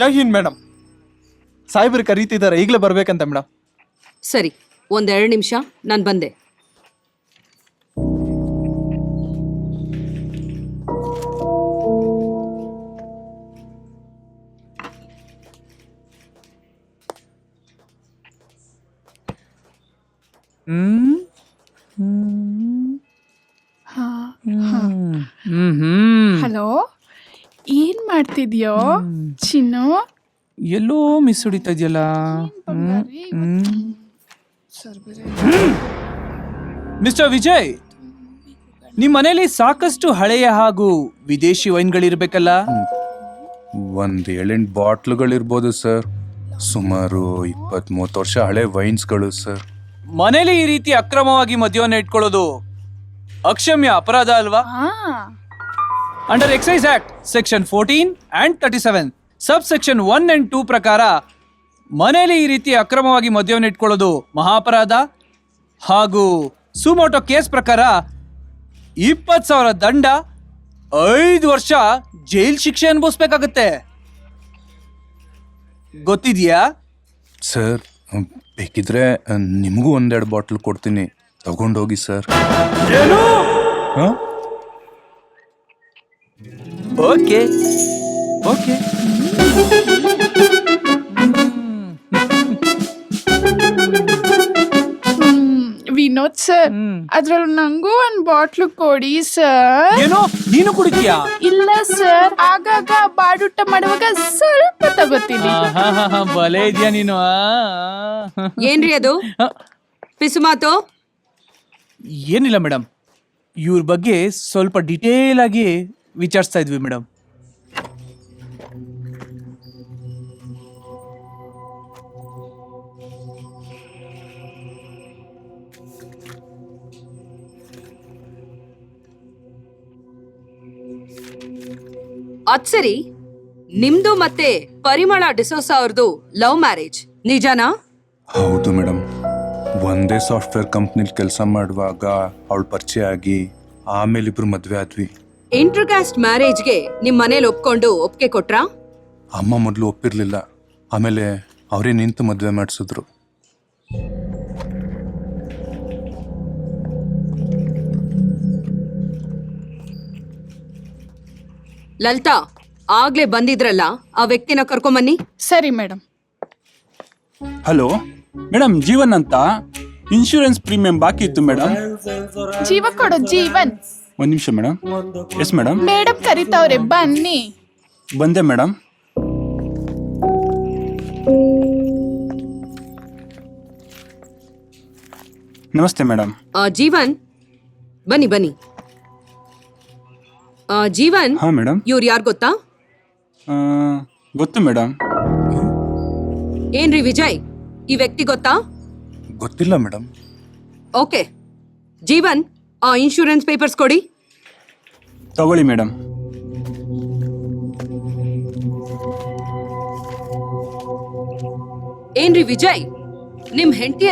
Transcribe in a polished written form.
ಜೈ Hind madam. ಸಾಹೇಬ್ರು ಕರೀತಿದ್ದಾರೆ, ಈಗಲೇ ಬರ್ಬೇಕಂತ ಮೇಡಮ್. ಸರಿ, ಒಂದೆರಡು ನಿಮಿಷ, ನಾನು ಬಂದೆ. ಹಲೋ, ಏನ್ ಮಾಡ್ತಿದ್ಯೋ ಚಿನ್ನು? ಎಲ್ಲೋ ಮಿಸ್ ಹೊಡಿತಾ ಇದೆಯಲ್ಲ. ಮಿಸ್ಟರ್ ವಿಜಯ್, ನಿಮ್ಮ ಮನೇಲಿ ಸಾಕಷ್ಟು ಹಳೆಯ ಹಾಗೂ ವಿದೇಶಿ ವೈನ್ಗಳಿರ್ಬೇಕಲ್ಲ? ಒಂದು 7-8 ಬಾಟ್ಲುಗಳಿರ್ಬೋದು ಸರ್. ಸುಮಾರು 20-30 ವರ್ಷ ಹಳೆ ವೈನ್ಸ್ಗಳು ಸರ್. ಮನೇಲಿ ಈ ರೀತಿ ಅಕ್ರಮವಾಗಿ ಮದ್ಯವನ್ನ ಇಟ್ಕೊಳ್ಳೋದು ಅಕ್ಷಮ್ಯ ಅಪರಾಧ ಅಲ್ವಾ? Under excise act section 14 and 37 sub section 1 and 2 ಪ್ರಕಾರ ಮನೆಯಲ್ಲಿ ಈ ರೀತಿ ಅಕ್ರಮವಾಗಿ ಮದ್ಯವನ್ನು ಇಟ್ಕೊಳ್ಳೋದು ಮಹಾಪರಾಧ. ಹಾಗೂ ಸುಮೋಟೋ ಕೇಸ್ ಪ್ರಕಾರ 20,000 ದಂಡ, 5 ವರ್ಷ ಜೈಲ್ ಶಿಕ್ಷೆ ಅನುಭವಿಸ್ಬೇಕಾಗತ್ತೆ. ಗೊತ್ತಿದ್ಯಾ? ಸರ್, ಬೇಕಿದ್ರೆ ನಿಮಗೂ 1-2 ಬಾಟ್ಲ್ ಕೊಡ್ತೀನಿ, ತಗೊಂಡೋಗಿ sir. Okay okay. Vinod sir, ಅದ್ರಲ್ಲಿ ನಂಗೂ 1 ಬಾಟ್ಲು ಕೊಡಿ ಸರ್. ಏನೋ ನೀನು ಕುಡಿತೀಯಾ? ಇಲ್ಲ ಸರ್, ಆಗಾಗ ಬಾಡೂಟ ಮಾಡುವಾಗ ಸ್ವಲ್ಪ ತಗೋತೀನಿ. ಬಲೆ ಇದೆಯಾ ನೀನು? ಏನ್ರಿ ಅದು ಪಿಸು ಮಾತು? ಏನಿಲ್ಲ ಮೇಡಮ್, ಇವ್ರ ಬಗ್ಗೆ ಸ್ವಲ್ಪ ಡಿಟೇಲ್ ಆಗಿ ವಿಚಾರಿಸ್ತಾ ಇದ್ವಿ ಮೇಡಮ್. ಅದ್ ಸರಿ, ನಿಮ್ದು ಮತ್ತೆ ಪರಿಮಳ ಡಿಸೋಸ ಅವ್ರದ್ದು ಲವ್ ಮ್ಯಾರೇಜ್ ನಿಜನಾ? ಹೌದು ಮೇಡಮ್. ಒಂದೇ ಸಾಫ್ಟ್ವೇರ್ ಕಂಪ್ನಿಲಿ ಕೆಲಸ ಮಾಡುವಾಗ ಅವಳು ಪರಿಚಯ ಆಗಿ ಆಮೇಲೆ ಇಬ್ರು ಮದ್ವೆ ಆದ್ವಿ. ಇಂಟರ್ಕಾಸ್ಟ್ ಮ್ಯಾರೇಜ್ಗೆ ನಿಮ್ ಮನೇಲಿ ಒಪ್ಕೊಂಡು ಒಪ್ಪಿಗೆ ಕೊಟ್ರಾ? ಅಮ್ಮ ಮೊದಲು ಒಪ್ಪಿರ್ಲಿಲ್ಲ, ಆಮೇಲೆ ಅವರೇ ನಿಂತು ಮದ್ವೆ ಮಾಡಿಸಿದ್ರು. ಲಲಿತಾ, ಆಗ್ಲೇ ಬಂದಿದ್ರಲ್ಲ, ಆ ವ್ಯಕ್ತಿನ ಕರ್ಕೊಂಬನ್ನಿ. ಸರಿ ಮೇಡಮ್. ಹಲೋ ಮೇಡಮ್, ಜೀವನ್ ಅಂತ ಇನ್ಶೂರೆನ್ಸ್ ಪ್ರೀಮಿಯಂ ಬಾಕಿ ಇತ್ತು ಮೇಡಮ್. ಜೀವ ಕೊಡೋ ಜೀವನ್. 1 ನಿಮಿಷ ಮೇಡಮ್. Yes madam. ಮೇಡಮ್ ಕರಿತಾವ್ರೆ, ಬನ್ನಿ. ಬಂದೆ ಮೇಡಮ್. ನಮಸ್ತೆ ಮೇಡಮ್. ಜೀವನ್, ಬನ್ನಿ ಬನ್ನಿ. ಜೀವನ್, ಹಾ ಮೇಡಮ್. ಇವ್ರು ಯಾರು ಗೊತ್ತಾ? ಗೊತ್ತು ಮೇಡಮ್. ಏನ್ರಿ ವಿಜಯ್, ಈ ವ್ಯಕ್ತಿ ಗೊತ್ತಾ? ಗೊತ್ತಿಲ್ಲ ಮೇಡಮ್. ಓಕೆ, ಜೀವನ್, ಆ ಇನ್ಶೂರೆನ್ಸ್ ಪೇಪರ್ಸ್ ಕೊಡಿ. ತಗೊಳ್ಳಿ ಮೇಡಮ್. ಏನ್ರಿ ವಿಜಯ್, ನಿಮ್ ಹೆಂಡತಿ